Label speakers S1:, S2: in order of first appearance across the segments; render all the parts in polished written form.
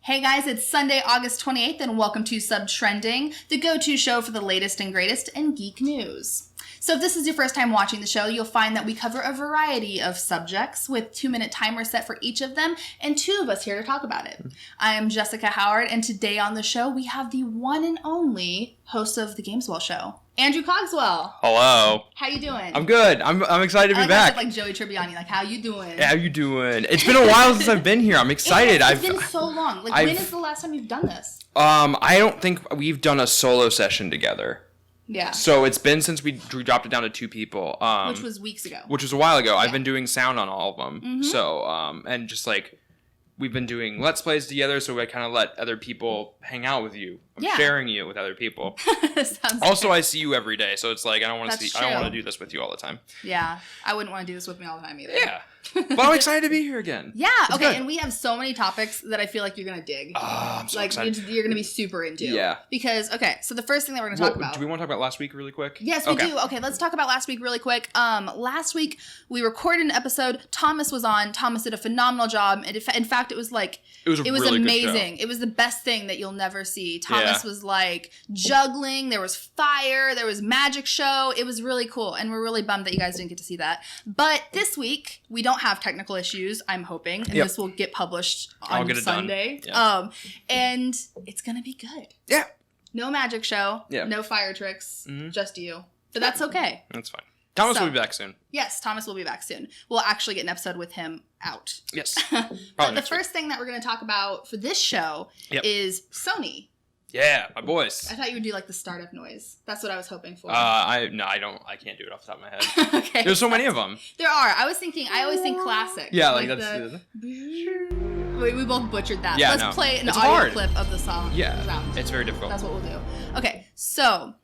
S1: Hey guys, it's Sunday, August 28th, and welcome to Subtrending, the go-to show for the latest and greatest in geek news. So if this is your first time watching the show, you'll find that we cover a variety of subjects with 2-minute timers set for each of them, and two of us here to talk about it. I am Jessica Howard, and today on the show, we have the one and only host of The Gameswell Show, Andrew Cogswell.
S2: Hello.
S1: How you doing?
S2: I'm good. I'm excited to be back.
S1: I said like Joey Tribbiani, like, how you doing?
S2: How you doing? It's been a while since I've been here. I'm excited.
S1: It's been so long. Like, when is the last time you've done this?
S2: I don't think we've done a solo session together.
S1: Yeah.
S2: So it's been since we dropped it down to 2 people.
S1: Which was weeks ago.
S2: Which was a while ago.
S1: Yeah.
S2: I've been doing sound on all of them. Mm-hmm. So, and just like, we've been doing Let's Plays together, so I kind of let other people hang out with you. I'm sharing you with other people. Also,
S1: good.
S2: I see you every day, so it's like, I don't want to do this with you all the time.
S1: Yeah. I wouldn't want to do this with me all the time either.
S2: Yeah. But I'm excited to be here again.
S1: Yeah.
S2: It's
S1: okay.
S2: good.
S1: And we have so many topics that I feel like you're going to dig.
S2: Oh, I'm so excited.
S1: You're going to be super into.
S2: Yeah.
S1: Because, okay, so the first thing that we're going to talk about.
S2: Do we want to talk about last week really quick?
S1: Yes, we do. Okay, let's talk about last week really quick. Last week, we recorded an episode. Thomas was on. Thomas did a phenomenal job. And in fact, it was like, it was
S2: really
S1: amazing.
S2: Good show.
S1: It was the best thing that you'll never see. Thomas was like juggling. There was fire. There was magic show. It was really cool. And we're really bummed that you guys didn't get to see that. But this week, we don't have technical issues, I'm hoping. And this will get published on Sunday.
S2: Yeah.
S1: And it's going to be good.
S2: Yeah.
S1: No magic show.
S2: Yeah.
S1: No fire tricks. Just you. But that's okay.
S2: That's fine. Thomas will be back soon.
S1: Yes, Thomas will be back soon. We'll actually get an episode with him out.
S2: Yes.
S1: But the first thing that we're going to talk about for this show is Sony.
S2: Yeah, my boys.
S1: I thought you would do like the startup noise. That's what I was hoping for.
S2: I don't. I can't do it off the top of my head.
S1: Okay.
S2: There's so many of them.
S1: There are. I always think classic.
S2: Yeah, like that's.
S1: We both butchered that.
S2: Yeah,
S1: Let's play an audio clip of the song.
S2: Yeah,
S1: round.
S2: It's very difficult.
S1: That's what we'll do. Okay, so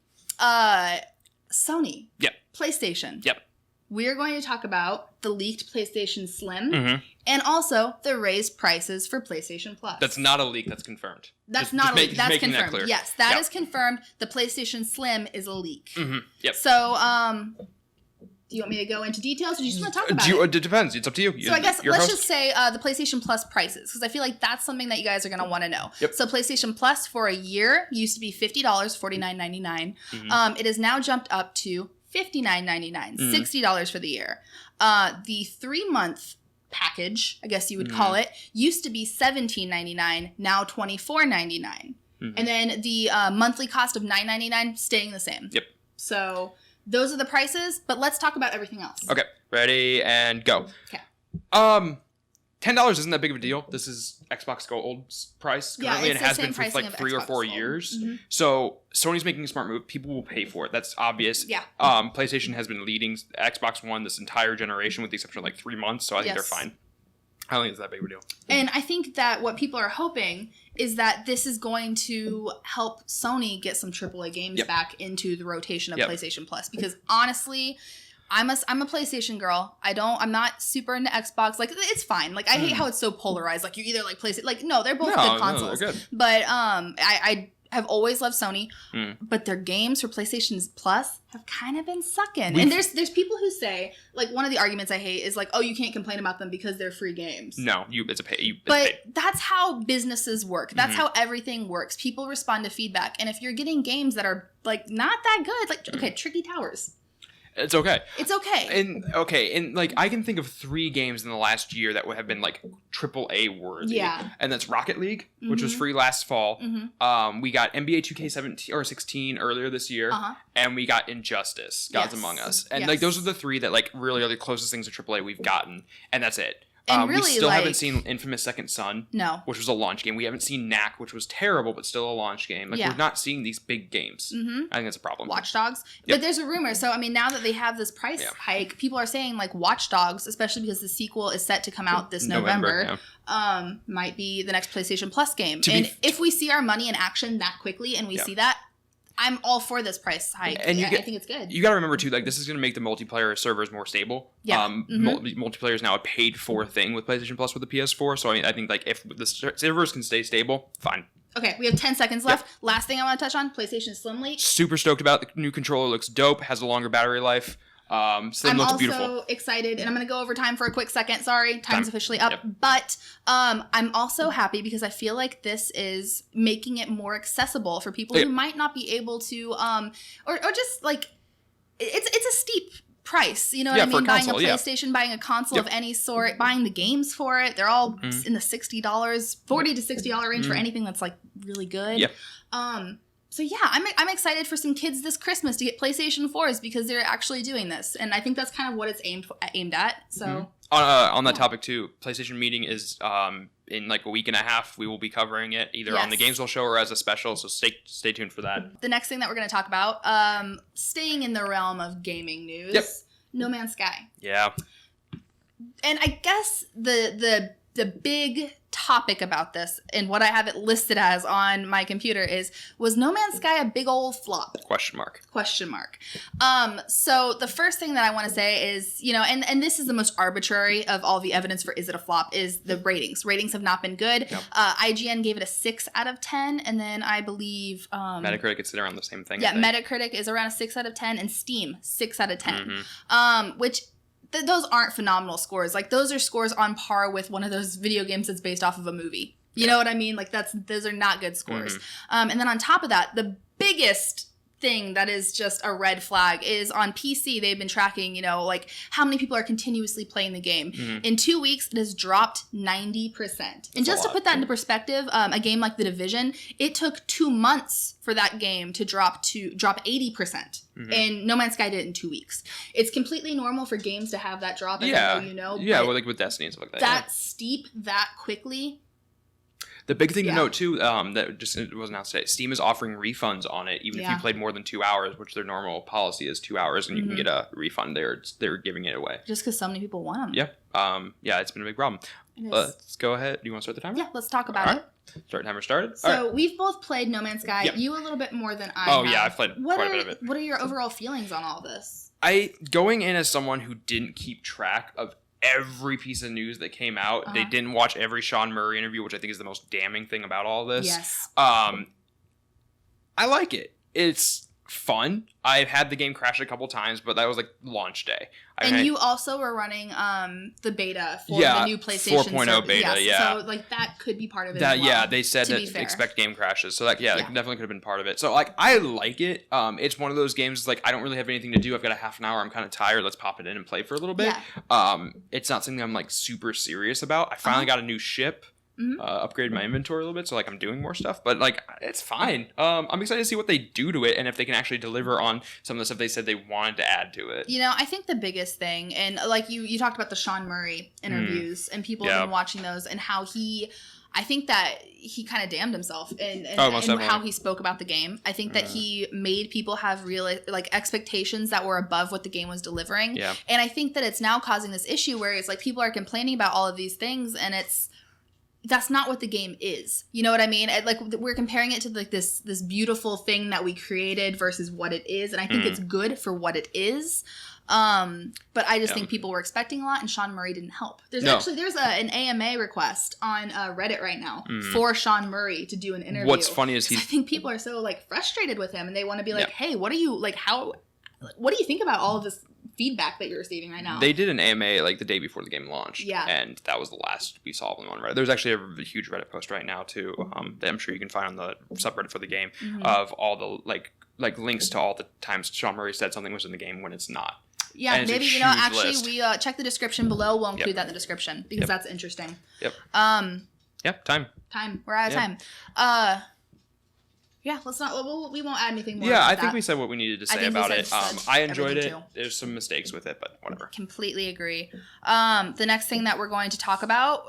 S1: Sony.
S2: Yep.
S1: PlayStation.
S2: Yep.
S1: We're going to talk about the leaked PlayStation Slim and also the raised prices for PlayStation Plus.
S2: That's not a leak. That's confirmed.
S1: That's not a leak. That's confirmed.
S2: That
S1: yes, that is confirmed. The PlayStation Slim is a leak.
S2: Yep.
S1: So, do you want me to go into details, or do you just want to talk about it?
S2: It depends. It's up to you.
S1: So I guess let's just say the PlayStation Plus prices, because I feel like that's something that you guys are going to want to know.
S2: Yep.
S1: So PlayStation Plus for a year used to be $50, $49.99. It has now jumped up to $59.99, $60 for the year. The 3-month package, I guess you would call it, used to be $17.99, now $24.99. And then the monthly cost of $9.99 staying the same.
S2: Yep. So
S1: those are the prices, but let's talk about everything else.
S2: Okay, ready and go.
S1: Okay.
S2: $10 isn't that big of a deal. This is Xbox Gold's price currently, and it has been for like 3 or 4 years. So Sony's making a smart move. People will pay for it. That's obvious.
S1: Yeah.
S2: PlayStation has been leading Xbox One this entire generation with the exception of like 3 months, so I think they're fine. I don't think it's that big of a deal.
S1: And I think that what people are hoping is that this is going to help Sony get some AAA games back into the rotation of PlayStation Plus. Because honestly, I'm a PlayStation girl. I'm not super into Xbox. Like, it's fine. Like, I hate how it's so polarized. Like, you either like PlayStation. Like, no, they're both good consoles.
S2: They're good.
S1: But I have always loved Sony, but their games for PlayStation Plus have kind of been sucking. And there's people who say, like, one of the arguments I hate is like, oh, you can't complain about them because they're free games.
S2: No, it's a pay.
S1: But that's how businesses work. That's how everything works. People respond to feedback, and if you're getting games that are like not that good, like okay, Tricky Towers.
S2: It's okay.
S1: It's okay.
S2: And like I can think of 3 games in the last year that would have been like AAA worthy.
S1: Yeah.
S2: And that's Rocket League, which was free last fall. We got NBA 2K17 or 16 earlier this year, and we got Injustice, Gods Among Us, and like those are the 3 that like really are the closest things to AAA we've gotten, and that's it.
S1: And really,
S2: we still haven't seen Infamous Second Son, which was a launch game. We haven't seen Knack, which was terrible, but still a launch game. Like, we're not seeing these big games. I think that's a problem.
S1: Watch Dogs. But there's a rumor. So, I mean, now that they have this price hike, people are saying, like, Watch Dogs, especially because the sequel is set to come out this November might be the next PlayStation Plus game. And if we see our money in action that quickly and we see that, I'm all for this price hike. And I think it's good.
S2: You got to remember, too, like, this is going to make the multiplayer servers more stable.
S1: Yeah.
S2: Multiplayer is now a paid-for thing with PlayStation Plus with the PS4. So, I mean, I think, like, if the servers can stay stable, fine.
S1: Okay, we have 10 seconds left. Last thing I want to touch on, PlayStation Slim leak.
S2: Super stoked about the new controller. Looks dope. Has a longer battery life. So it looks beautiful.
S1: I'm also excited, and I'm going to go over time for a quick second. Sorry, time's officially up. Yep. But I'm also happy because I feel like this is making it more accessible for people who might not be able to, or just like, it's a steep price, you know what I mean? Buying a PlayStation, buying a console of any sort, buying the games for it. They're all in the $60, $40 to $60 range for anything that's like really good. Yeah. So yeah, I'm excited for some kids this Christmas to get PlayStation 4s because they're actually doing this, and I think that's kind of what it's aimed at. So
S2: on that topic too, PlayStation meeting is in like a week and a half. We will be covering it either on the Gamesville show or as a special. So stay tuned for that.
S1: The next thing that we're going to talk about, staying in the realm of gaming news, No Man's Sky.
S2: Yeah.
S1: And I guess the big topic about this and what I have it listed as on my computer was No Man's Sky a big old flop?
S2: Question mark.
S1: So the first thing that I want to say is, you know, and this is the most arbitrary of all the evidence for is it a flop, is the ratings. Ratings have not been good. Nope. IGN gave it a 6 out of 10, and then I believe
S2: Metacritic is around the same thing.
S1: Yeah, Metacritic is around a 6 out of 10, and Steam 6 out of 10. Which those aren't phenomenal scores. Like, those are scores on par with one of those video games that's based off of a movie. You know what I mean? Like, those are not good scores. And then on top of that, the biggest thing that is just a red flag is on PC, they've been tracking, you know, like how many people are continuously playing the game. In 2 weeks, it has dropped 90%. And just to put that into perspective, a game like The Division, it took 2 months for that game to drop 80%. And No Man's Sky did it in 2 weeks. It's completely normal for games to have that drop, as I know you know.
S2: Yeah, well, like with Destiny and stuff like that.
S1: That steep, that quickly.
S2: The big thing to note, too, that just it was announced today, Steam is offering refunds on it, even if you played more than 2 hours, which their normal policy is 2 hours, and you can get a refund. They're giving it away.
S1: Just because so many people want them.
S2: Yeah. Yeah, it's been a big problem. Let's go ahead. Do you want to start the timer?
S1: Yeah, let's talk about it.
S2: Start timer started.
S1: So we've both played No Man's Sky. You a little bit more than I have.
S2: Yeah, I've played quite a bit of it.
S1: What are your overall feelings on all this?
S2: Going in as someone who didn't keep track of every piece of news that came out. They didn't watch every Sean Murray interview, which I think is the most damning thing about all this.
S1: Yes.
S2: I like it. It's fun. I've had the game crash a couple times, but that was like launch day.
S1: You also were running the beta for the new PlayStation
S2: 4.0 beta,
S1: So like that could be part of it as well.
S2: Yeah, they said that expect game crashes. So that definitely could have been part of it. So like I like it. It's one of those games like I don't really have anything to do. I've got a half an hour. I'm kind of tired. Let's pop it in and play for a little bit. Yeah. It's not something I'm like super serious about. I finally got a new ship. Upgraded my inventory a little bit, so like I'm doing more stuff, but like it's fine. I'm excited to see what they do to it and if they can actually deliver on some of the stuff they said they wanted to add to it.
S1: You know, I think the biggest thing, and like you talked about the Sean Murray interviews, and people have been watching those, and how I think that he kind of damned himself and how he spoke about the game. I think that he made people have real like expectations that were above what the game was delivering. Yeah. And I think that it's now causing this issue where it's like people are complaining about all of these things, and that's not what the game is. You know what I mean? Like, we're comparing it to like this beautiful thing that we created versus what it is, and I think it's good for what it is. But I just think people were expecting a lot, and Sean Murray didn't help. There's an AMA request on Reddit right now for Sean Murray to do an interview.
S2: What's funny is I
S1: think people are so like frustrated with him, and they want to be like, hey, what do you think about all of this feedback that you're receiving right now?
S2: They did an AMA like the day before the game launched, and that was the last we saw them on Reddit. There's actually a huge Reddit post right now too that I'm sure you can find on the subreddit for the game of all the like links to all the times Sean Murray said something was in the game when it's not.
S1: Yeah, maybe actually we check the description below. We'll include that in the description because that's interesting.
S2: Time.
S1: We're out of time. Yeah, let's not. We won't add anything more.
S2: Yeah, I think we said what we needed to say about it. I enjoyed it. There's some mistakes with it, but whatever.
S1: Completely agree. The next thing that we're going to talk about,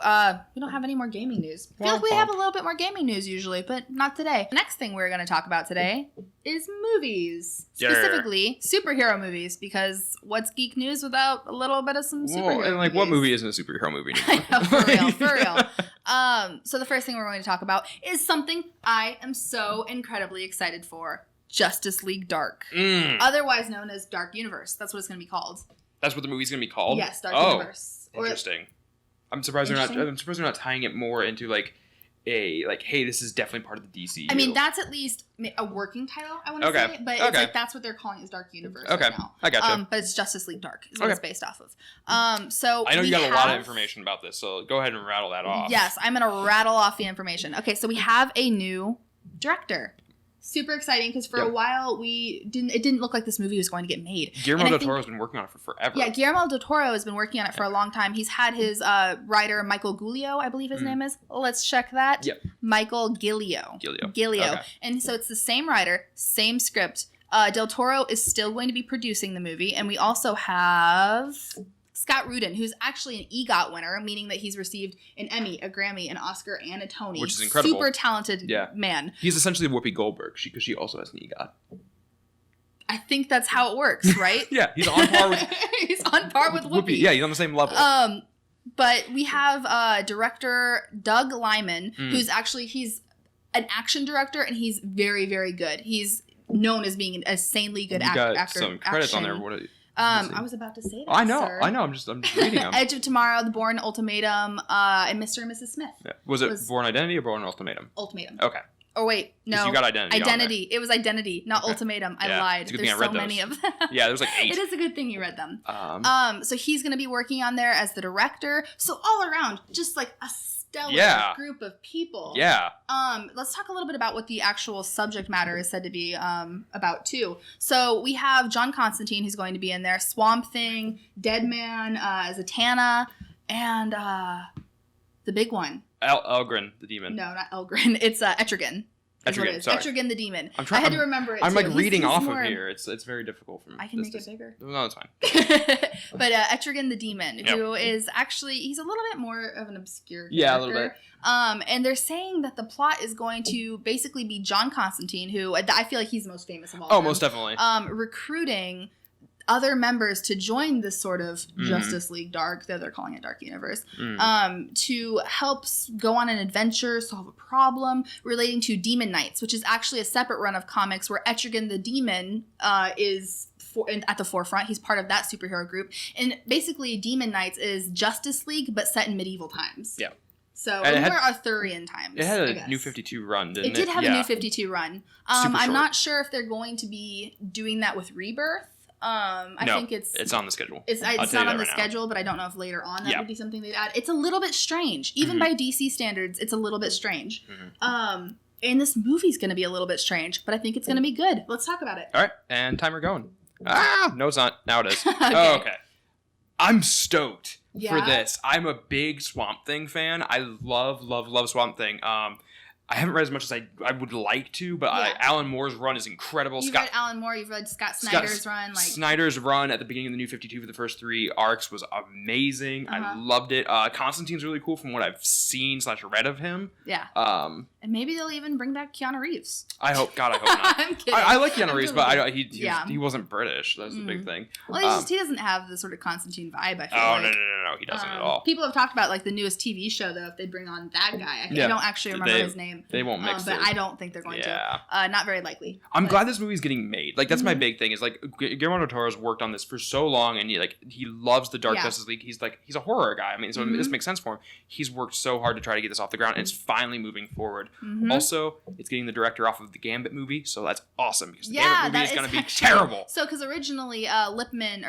S1: we don't have any more gaming news. I feel like we have a little bit more gaming news usually, but not today. The next thing we're going to talk about today is movies. Specifically, superhero movies, because what's geek news without a little bit of some superhero movies?
S2: And like, what movie isn't a superhero movie anymore?
S1: I know, for real. So the first thing we're going to talk about is something I am so incredibly excited for. Justice League Dark. Otherwise known as Dark Universe. That's what it's going to be called.
S2: That's what the movie's going to be called?
S1: Yes, Dark Universe.
S2: Interesting. I'm surprised they're not tying it more into like hey, this is definitely part of the DCU.
S1: I mean, that's at least a working title, I want to say, but it's like that's what they're calling it, Dark Universe right now.
S2: I gotcha.
S1: But it's Justice League Dark is what it's based off of. So
S2: I know you got a lot of information about this, so go ahead and rattle that off.
S1: Yes, I'm going to rattle off the information. Okay, so we have a new director. Super exciting because for a while it didn't look like this movie was going to get made.
S2: Guillermo del Toro's been working on it for forever.
S1: Yeah, Guillermo del Toro has been working on it for a long time. He's had his writer Michael Giglio, I believe his name is. Let's check that.
S2: Yep.
S1: Michael Giglio.
S2: Okay.
S1: And so it's the same writer, same script. Del Toro is still going to be producing the movie, and we also have Scott Rudin, who's actually an EGOT winner, meaning that he's received an Emmy, a Grammy, an Oscar, and a Tony.
S2: Which is incredible.
S1: Super talented man.
S2: He's essentially Whoopi Goldberg because she also has an EGOT.
S1: I think that's how it works, right?
S2: Yeah, he's on par with
S1: Whoopi.
S2: Yeah, he's on the same level.
S1: But we have director Doug Liman, who's actually he's an action director, and he's very, very good. He's known as being an insanely good actor.
S2: Got some credits on there. What
S1: I was about to say that.
S2: I know.
S1: Sir.
S2: I'm just reading them.
S1: Edge of Tomorrow, The Bourne Ultimatum, and Mr. and Mrs. Smith.
S2: Yeah. Was it Bourne Identity or Bourne Ultimatum?
S1: Ultimatum.
S2: Okay.
S1: Oh wait, no.
S2: You got Identity.
S1: Identity. It was Identity, not Ultimatum. I lied. There's so many of them.
S2: Yeah, there's like 8.
S1: It is a good thing you read them. So he's going to be working on there as the director. So all around, just like a stellar group of people.
S2: Yeah.
S1: Let's talk a little bit about what the actual subject matter is said to be about too. So we have John Constantine who's going to be in there, Swamp Thing, Deadman, Zatanna, and the big one.
S2: Elgrin, the demon.
S1: No, not Elgrin. It's Etrigan.
S2: Etrigan, sorry.
S1: Etrigan the demon.
S2: I
S1: had to remember it.
S2: I'm
S1: too.
S2: like reading off of here. It's very difficult for me.
S1: I can make it bigger.
S2: No, it's fine.
S1: But Etrigan the demon, who is actually he's a little bit more of an obscure character.
S2: Yeah, a little bit.
S1: And they're saying that the plot is going to basically be John Constantine, who I feel like he's the most famous of all.
S2: Oh, most definitely.
S1: Recruiting other members to join this sort of Justice League Dark, though they're calling it Dark Universe, to help go on an adventure, solve a problem relating to Demon Knights, which is actually a separate run of comics where Etrigan the Demon is at the forefront. He's part of that superhero group. And basically Demon Knights is Justice League, but set in medieval times.
S2: Yeah.
S1: So more Arthurian times.
S2: It had a New 52 run, didn't it?
S1: It did have a New 52 run. I'm not sure if they're going to be doing that with Rebirth. I think it's on the schedule. It's not on the schedule, but I don't know if later on that would be something they'd add. It's a little bit strange. Even by DC standards, it's a little bit strange. And this movie's going to be a little bit strange, but I think it's going to be good. Let's talk about it.
S2: All right. And timer going. No, it's not. Now it is. Okay. I'm stoked for this. I'm a big Swamp Thing fan. I love Swamp Thing. I haven't read as much as I would like to, but Alan Moore's run is incredible.
S1: You've read Alan Moore, you've read Scott Snyder's run.
S2: Snyder's run at the beginning of the New 52 for the first 3 arcs was amazing. I loved it. Constantine's really cool from what I've seen / read of him.
S1: Yeah. And maybe they'll even bring back Keanu Reeves.
S2: I hope not. I'm kidding. I like Keanu Reeves, but he wasn't British. That's the big thing.
S1: Well, he doesn't have the sort of Constantine vibe, I feel
S2: like. No. He doesn't at all.
S1: People have talked about like the newest TV show, though, if they bring on that guy. I don't actually remember his name.
S2: They won't mix
S1: but I don't think they're going to. Not very likely.
S2: I'm glad this movie's getting made. Like, that's my big thing is like Guillermo del Toro's worked on this for so long, and he loves the Dark Justice League. He's a horror guy. I mean, so this makes sense for him. He's worked so hard to try to get this off the ground, and it's finally moving forward. Also, it's getting the director off of the Gambit movie, so that's awesome because the Gambit movie is going to be terrible.
S1: So, because originally Lyman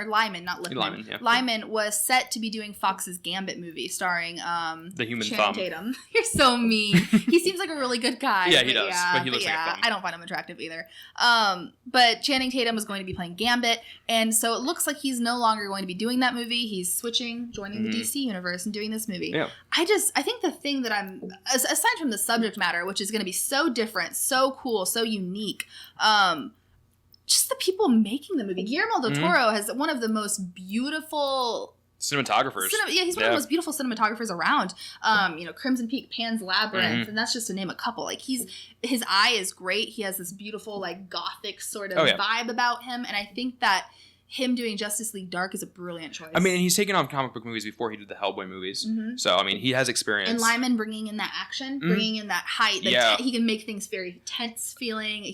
S1: was set to be doing Fox's Gambit movie starring
S2: the Human
S1: Channing
S2: Thumb.
S1: Tatum. You're so mean. He seems like a really good guy.
S2: Yeah, he does. But he looks like a thumb.
S1: I don't find him attractive either. But Channing Tatum was going to be playing Gambit, and so it looks like he's no longer going to be doing that movie. He's joining the DC universe and doing this movie.
S2: Yeah.
S1: I think the thing that I'm, aside from the subject matter, which is going to be so different, so cool, so unique, just the people making the movie. Guillermo del Toro has one of the most beautiful
S2: cinematographers.
S1: He's one of the most beautiful cinematographers around. Crimson Peak, Pan's Labyrinth, and that's just to name a couple. Like his eye is great. He has this beautiful like gothic sort of vibe about him, and I think that him doing Justice League Dark is a brilliant choice.
S2: I mean, and he's taken on comic book movies before he did the Hellboy movies. So, I mean, he has experience.
S1: And Lyman bringing in that action, bringing in that height. He can make things very tense feeling.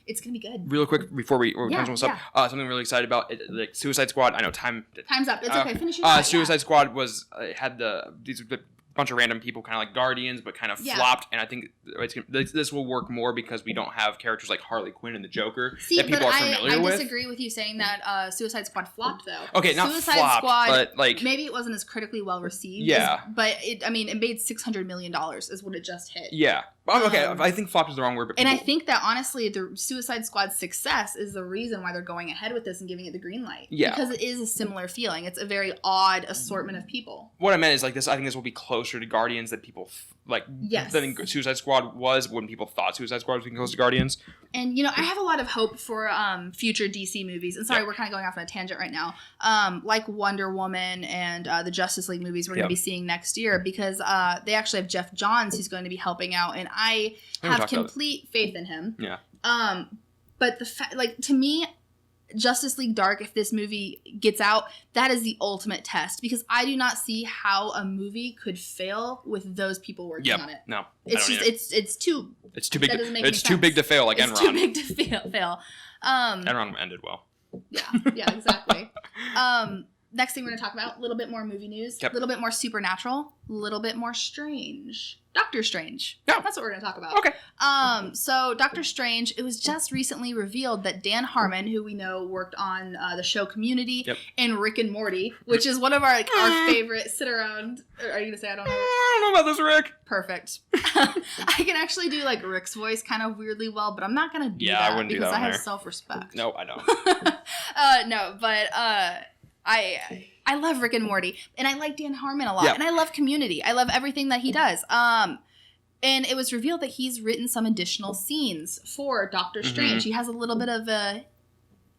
S1: It's going to be good.
S2: Real quick, before we something I'm really excited about, Suicide Squad. I know time's
S1: up. It's okay. Finish your thought.
S2: Suicide Squad had bunch of random people, kind of like Guardians, but kind of flopped. And I think this will work more because we don't have characters like Harley Quinn and the Joker that people are familiar with.
S1: I disagree with you saying that Suicide Squad flopped, though.
S2: Okay, not
S1: Suicide
S2: flopped,
S1: Squad,
S2: but like
S1: maybe it wasn't as critically well received.
S2: Yeah,
S1: but it made $600 million is what it just hit.
S2: Yeah. Okay, I think flopped is the wrong word. But
S1: and I think that, honestly, the Suicide Squad's success is the reason why they're going ahead with this and giving it the green light. Yeah. Because it is a similar feeling. It's a very odd assortment of people.
S2: What I meant is, like, I think this will be closer to Guardians than people, than Suicide Squad was when people thought Suicide Squad was being close to Guardians.
S1: And, I have a lot of hope for future DC movies. And sorry, we're kind of going off on a tangent right now. Like Wonder Woman and the Justice League movies we're going to be seeing next year, because they actually have Jeff Johns who's going to be helping out. And I have complete faith in him. Yeah. But to me, Justice League Dark, if this movie gets out, that is the ultimate test, because I do not see how a movie could fail with those people working on it. No, it's just it's too big.
S2: It's too big to fail. Like Enron.
S1: It's too big to fail.
S2: Enron ended well.
S1: Yeah, exactly. Next thing we're going to talk about, a little bit more movie news, a little bit more supernatural, a little bit more strange. Doctor Strange. Yeah. That's what we're going to talk about. Okay. So Doctor Strange, it was just recently revealed that Dan Harmon, who we know worked on the show Community and Rick and Morty, which is one of our favorite sit around. Are you going to say I don't know?
S2: I don't know about this, Rick.
S1: Perfect. I can actually do like Rick's voice kind of weirdly well, but I'm not going to do that because I have self-respect.
S2: No, I don't.
S1: No, but I love Rick and Morty, and I like Dan Harmon a lot, and I love Community. I love everything that he does. And it was revealed that he's written some additional scenes for Doctor Strange. He has a little bit of a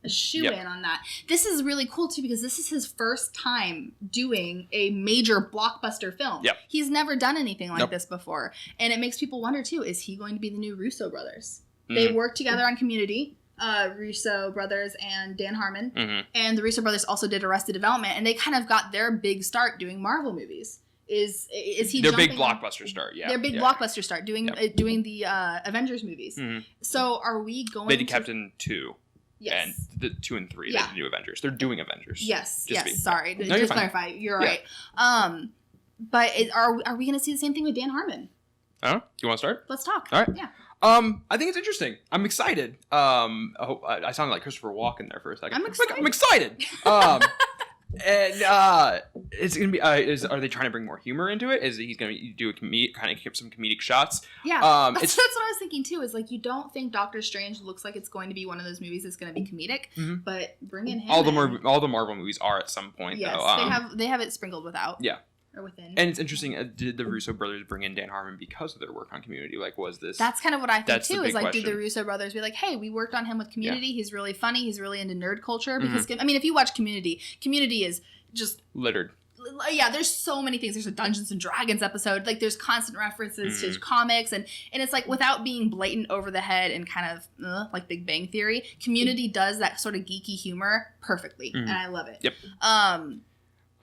S1: shoe-in on that. This is really cool, too, because this is his first time doing a major blockbuster film. Yep. He's never done anything like this before. And it makes people wonder, too, is he going to be the new Russo brothers? They worked together on Community. Russo brothers and Dan Harmon, and the Russo brothers also did Arrested Development, and they kind of got their big start doing Marvel movies. Is he
S2: their big blockbuster start? Yeah,
S1: their big blockbuster start doing the Avengers movies. So are we going?
S2: They did Captain 2. Yes. And the 2 and 3, the new Avengers. They're doing Avengers.
S1: Yes. Sorry, just clarify. You're right. But are we going to see the same thing with Dan Harmon?
S2: Oh, you want to start?
S1: Let's talk.
S2: All right.
S1: Yeah.
S2: I think it's interesting. I'm excited. I sounded like Christopher Walken there for a second. I'm excited. And it's gonna be. Are they trying to bring more humor into it? Is he's gonna do a kind of some comedic shots?
S1: Yeah, that's what I was thinking too. Is like you don't think Doctor Strange looks like it's going to be one of those movies that's going to be comedic, but bringing him all
S2: the Marvel movies are at some point.
S1: Yes,
S2: though.
S1: they have it sprinkled without.
S2: Yeah.
S1: Or within.
S2: And it's interesting, did the Russo brothers bring in Dan Harmon because of their work on Community? Like, was this...
S1: That's kind of what I think, too, is like, did the Russo brothers be like, hey, we worked on him with Community, he's really funny, he's really into nerd culture? Because, I mean, if you watch Community is just...
S2: littered.
S1: Yeah, there's so many things. There's a Dungeons and Dragons episode. Like, there's constant references to comics, and it's like, without being blatant over the head and kind of, like Big Bang Theory, Community does that sort of geeky humor perfectly, and I love it.
S2: Yep.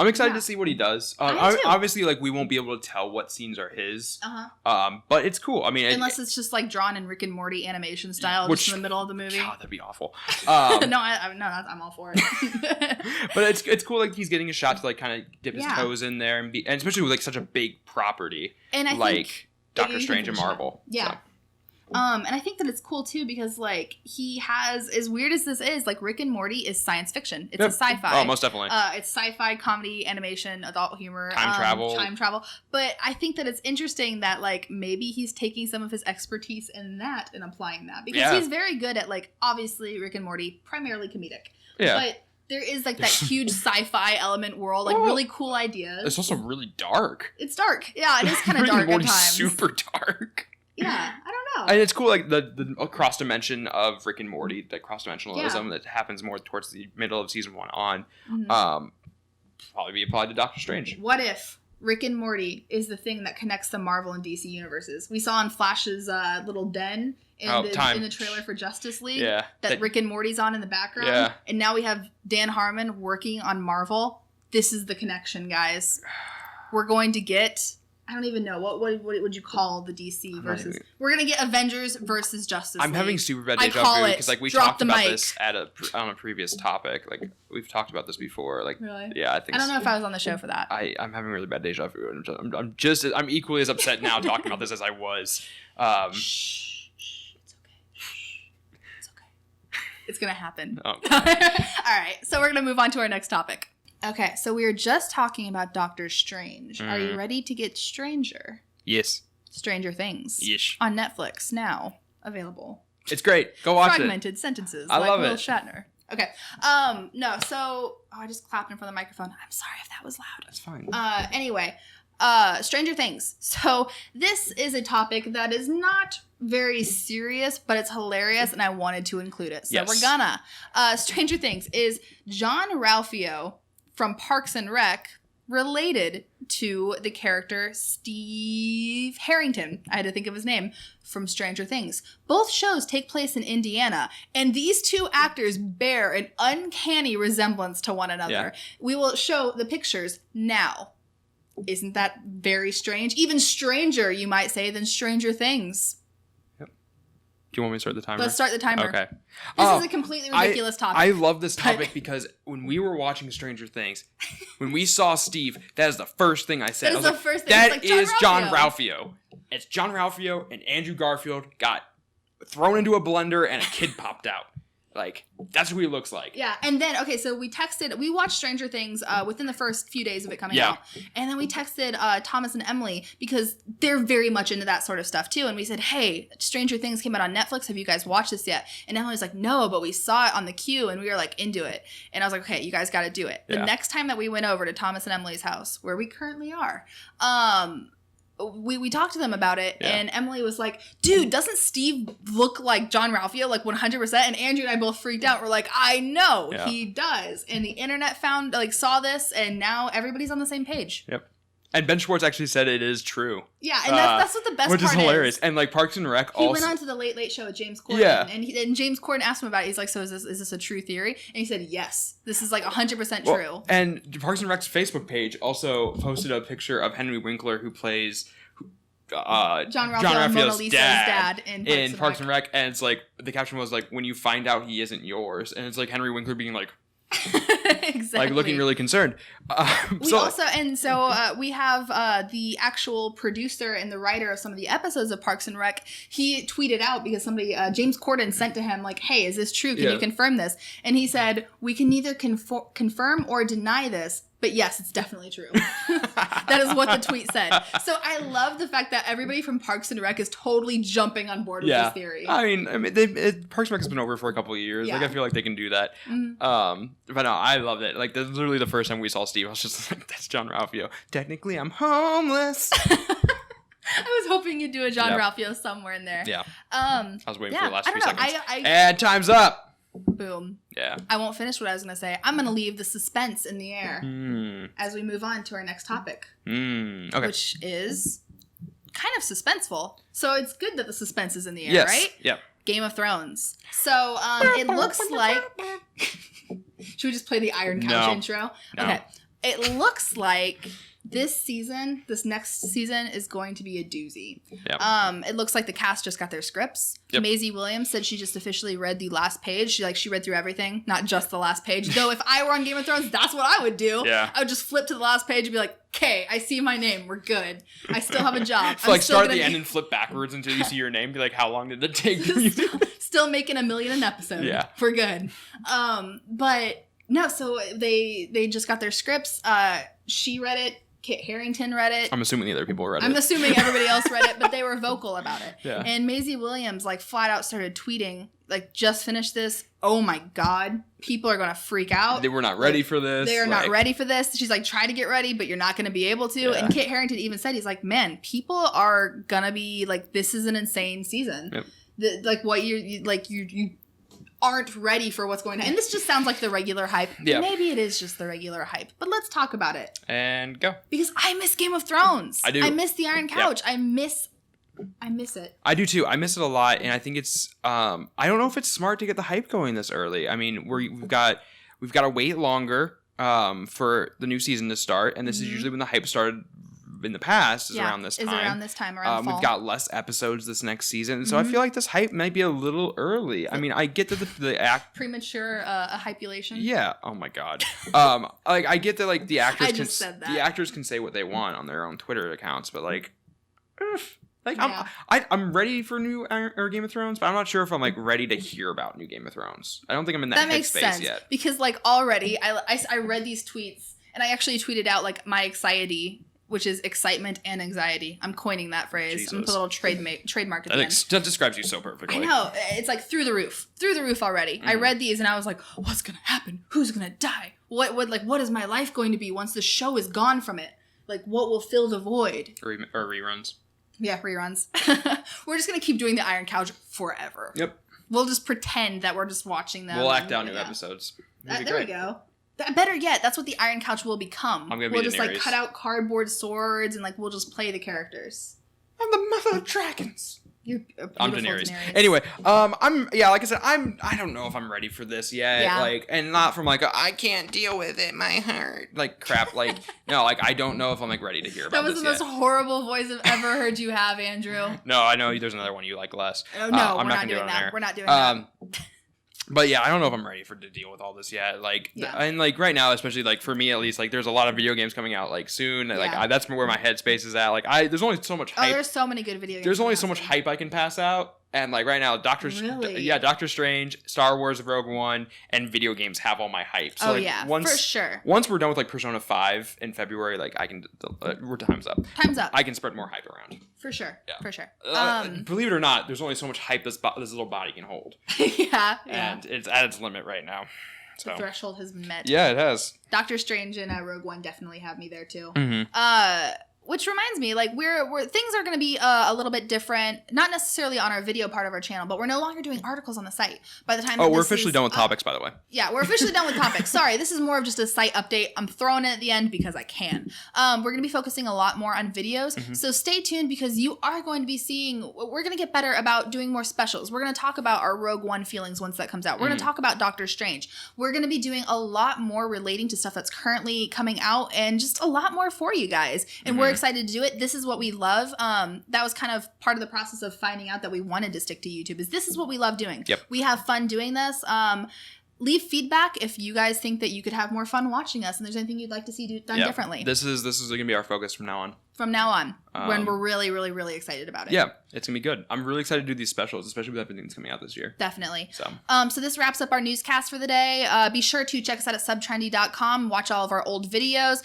S2: I'm excited to see what he does. Obviously, like, we won't be able to tell what scenes are his. But it's cool. I mean,
S1: unless it's just like drawn in Rick and Morty animation style, just in the middle of the movie.
S2: God, that'd be awful.
S1: I'm all for it.
S2: But it's cool. Like, he's getting a shot to like kind of dip his toes in there, and especially with like such a big property, and like Doctor Strange and Marvel.
S1: Yeah. So. And I think that it's cool too because like he has, as weird as this is, like Rick and Morty is science fiction. It's a sci-fi.
S2: Oh, most definitely.
S1: It's sci-fi, comedy, animation, adult humor,
S2: time
S1: travel. But I think that it's interesting that like maybe he's taking some of his expertise in that and applying that because he's very good at like obviously Rick and Morty, primarily comedic. Yeah. But there is like that huge sci-fi element world, like really cool ideas.
S2: It's also really dark.
S1: It's dark. Yeah, it is kind of dark at times.
S2: Super dark.
S1: Yeah, I don't know.
S2: And it's cool, like, the cross-dimension of Rick and Morty, the cross-dimensionalism that happens more towards the middle of season 1 on, probably be applied to Doctor Strange.
S1: What if Rick and Morty is the thing that connects the Marvel and DC universes? We saw in Flash's little den in the trailer for Justice League that Rick and Morty's on in the background. Yeah. And now we have Dan Harmon working on Marvel. This is the connection, guys. We're going to get... I don't even know. What would you call the DC versus... We're going to get Avengers versus Justice League.
S2: I'm having super bad deja vu because like we talked about this on a previous topic. Like we've talked about this before. Like
S1: really?
S2: Yeah, I think
S1: I don't know if I was on the show for that.
S2: I'm having really bad deja vu. I'm equally as upset now talking about this as I was.
S1: Shh. It's okay. It's okay. It's going to happen.
S2: Oh.
S1: All right. So we're going to move on to our next topic. Okay, so we were just talking about Doctor Strange. Are you ready to get stranger?
S2: Yes.
S1: Stranger Things.
S2: Yes.
S1: On Netflix now. Available.
S2: It's great. Go watch
S1: Fragmented sentences.
S2: I love
S1: Will
S2: it.
S1: Shatner. Okay. No, so... I just clapped in front of the microphone. I'm sorry if that was loud.
S2: That's fine.
S1: Anyway, Stranger Things. So this is a topic that is not very serious, but it's hilarious, and I wanted to include it. So we're gonna. Stranger Things is John Ralphio from Parks and Rec related to the character Steve Harrington. I had to think of his name from Stranger Things. Both shows take place in Indiana, and these two actors bear an uncanny resemblance to one another.
S2: Yeah.
S1: We will show the pictures now. Isn't that very strange? Even stranger, you might say, than Stranger Things.
S2: Do you want me to start the timer?
S1: Let's start the timer.
S2: Okay.
S1: This is a completely ridiculous topic.
S2: I love this topic because when we were watching Stranger Things, when we saw Steve, that is the first thing I said.
S1: That is the first thing.
S2: That is John Ralphio. It's John Ralphio and Andrew Garfield got thrown into a blender and a kid popped out. Like, that's who he looks like.
S1: Yeah, and then, okay, so we watched Stranger Things within the first few days of it coming out. And then we texted Thomas and Emily because they're very much into that sort of stuff too. And we said, hey, Stranger Things came out on Netflix. Have you guys watched this yet? And Emily was like, no, but we saw it on the queue and we were like into it. And I was like, okay, you guys got to do it. The next time that we went over to Thomas and Emily's house, where we currently are, we talked to them about it, and Emily was like, dude, doesn't Steve look like John Ralphio, like 100%? And Andrew and I both freaked out. We're like, I know, he does. And the internet saw this, and now everybody's on the same page.
S2: Yep. And Ben Schwartz actually said it is true.
S1: Yeah, and that's what the best part is.
S2: Which is hilarious. And like Parks and Rec also...
S1: He went on to the Late Late Show with James Corden, and James Corden asked him about it. He's like, so is this a true theory? And he said, yes, this is like 100% true.
S2: And Parks and Rec's Facebook page also posted a picture of Henry Winkler, who plays...
S1: John Ralphio and Mona Lisa's dad
S2: in Parks and Rec. And it's like, the caption was like, when you find out he isn't yours. And it's like Henry Winkler being like...
S1: Exactly.
S2: Like looking really concerned.
S1: We have the actual producer and the writer of some of the episodes of Parks and Rec. He tweeted out because somebody, James Corden, sent to him like, "Hey, is this true? Can you confirm this?" And he said, "We can neither confirm or deny this, but yes, it's definitely true." That is what the tweet said. So I love the fact that everybody from Parks and Rec is totally jumping on board with this theory.
S2: I mean, Parks and Rec has been over for a couple of years. Like, I feel like they can do that. Mm-hmm. But no, I loved it. Like, that's literally the first time we saw Steve. I was just like, that's John Ralphio. Technically, I'm homeless.
S1: I was hoping you'd do a John Ralphio somewhere in there.
S2: Yeah. I was waiting for the last few seconds. And time's up.
S1: Boom.
S2: Yeah.
S1: I won't finish what I was going to say. I'm going to leave the suspense in the air as we move on to our next topic.
S2: Okay.
S1: Which is kind of suspenseful. So it's good that the suspense is in the air, right?
S2: Yeah.
S1: Game of Thrones. So it looks like... Should we just play the Iron Couch intro?
S2: No.
S1: Okay. It looks like this next season is going to be a doozy. Yep. It looks like the cast just got their scripts. Yep. Maisie Williams said she just officially read the last page. She read through everything, not just the last page. Though if I were on Game of Thrones, that's what I would do. Yeah. I would just flip to the last page and be like, okay, I see my name. We're good. I still have a job.
S2: So start at the end and flip backwards until you see your name. Be like, how long did it take you?
S1: Still making $1 million an episode. Yeah. We're good. But no, so they just got their scripts. She read it. Kit Harington read it.
S2: I'm assuming the other people read it.
S1: I'm assuming everybody else read it, but they were vocal about it.
S2: Yeah.
S1: And Maisie Williams, like, flat out started tweeting, like, just finished this. Oh my God. People are going to freak out.
S2: They were not ready for this.
S1: They are not ready for this. She's like, try to get ready, but you're not going to be able to. Yeah. And Kit Harington even said, he's like, man, people are going to be like, this is an insane season. Yep. Like, what you aren't ready for what's going on. And this just sounds like the regular hype. Yeah. Maybe it is just the regular hype. But let's talk about it.
S2: And go.
S1: Because I miss Game of Thrones.
S2: I do.
S1: I miss the Iron Couch. Yep. I miss it.
S2: I do too. I miss it a lot. And I think it's I don't know if it's smart to get the hype going this early. I mean, we've got to wait longer for the new season to start. And this is usually when the hype started in the past is around this time.
S1: Around this time, around fall.
S2: We've got less episodes this next season. So I feel like this hype might be a little early. I mean, I get that the act...
S1: Premature hypulation?
S2: Yeah. Oh my God. Like, I get that, like, the actors the actors can say what they want on their own Twitter accounts, but, like... I'm ready for new Game of Thrones, but I'm not sure if I'm like ready to hear about new Game of Thrones. I don't think I'm in that headspace yet.
S1: Because like already, I read these tweets and I actually tweeted out like my anxiety, which is excitement and anxiety. I'm coining that phrase. Jesus. I'm gonna put a little trademark at the end.
S2: That describes you so perfectly.
S1: I know, it's like through the roof already. I read these and I was like, what's gonna happen? Who's gonna die? What is my life going to be once the show is gone from it? Like, what will fill the void?
S2: Or reruns.
S1: Yeah, reruns. We're just going to keep doing the Iron Couch forever.
S2: Yep.
S1: We'll just pretend that we're just watching them.
S2: We'll act out new episodes.
S1: There we go. Better yet, that's what the Iron Couch will become. We'll just like cut out cardboard swords and like we'll just play the characters.
S2: I'm the mother of dragons.
S1: You're
S2: I'm Daenerys. Anyway, like I said, I don't know if I'm ready for this yet. Yeah. Like, and not from like I can't deal with it, my heart, like crap. Like no, like I don't know if I'm like ready to hear about this.
S1: That was the most horrible voice I've ever heard you have, Andrew.
S2: No, I know there's another one you like less.
S1: No, we're not doing that. We're not doing that.
S2: But yeah, I don't know if I'm ready to deal with all this yet. Like, and like right now, especially like for me at least, like there's a lot of video games coming out like soon. Like that's where my headspace is at. Like there's only so much hype.
S1: Oh, there's so many good video games.
S2: There's only so much hype I can pass out. And like right now, Doctor Strange, Star Wars, Rogue One, and video games have all my hype. So for sure. Once we're done with like Persona 5 in February, like I can, we're time's up.
S1: Time's up.
S2: I can spread more hype around.
S1: For sure. Yeah. For sure.
S2: Believe it or not, there's only so much hype this little body can hold. And it's at its limit right now. So.
S1: The threshold has been met.
S2: Yeah, it has.
S1: Doctor Strange and Rogue One definitely have me there too.
S2: Mm-hmm.
S1: Which reminds me, like we're things are going to be a little bit different, not necessarily on our video part of our channel, but we're no longer doing articles on the site. By the time
S2: we're officially done with topics, by the way.
S1: Yeah, we're officially done with topics. Sorry, this is more of just a site update. I'm throwing it at the end because I can. We're going to be focusing a lot more on videos, so stay tuned because you are going to be seeing. We're going to get better about doing more specials. We're going to talk about our Rogue One feelings once that comes out. We're going to talk about Doctor Strange. We're going to be doing a lot more relating to stuff that's currently coming out and just a lot more for you guys. And we're excited to do it. This is what we love. That was kind of part of the process of finding out that we wanted to stick to YouTube. Is this is what we love doing. Yep. We have fun doing this. Leave feedback if you guys think that you could have more fun watching us and there's anything you'd like to see done differently. This is going to be our focus from now on. From now on, when we're really, really, really excited about it.
S2: Yeah, it's going to be good. I'm really excited to do these specials, especially with everything that's coming out this year.
S1: Definitely. So this wraps up our newscast for the day. Be sure to check us out at subtrendy.com. Watch all of our old videos.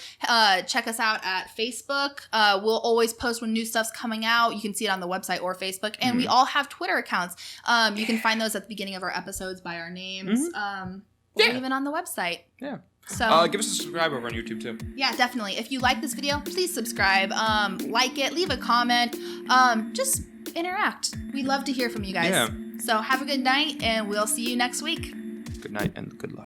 S1: Check us out at Facebook. We'll always post when new stuff's coming out. You can see it on the website or Facebook. And we all have Twitter accounts. You can find those at the beginning of our episodes by our names. Or even on the website.
S2: Yeah. So give us a subscribe over on YouTube too.
S1: Yeah, definitely. If you like this video, please subscribe, like it, leave a comment, just interact. We love to hear from you guys. Yeah. So have a good night and we'll see you next week.
S2: Good night and good luck.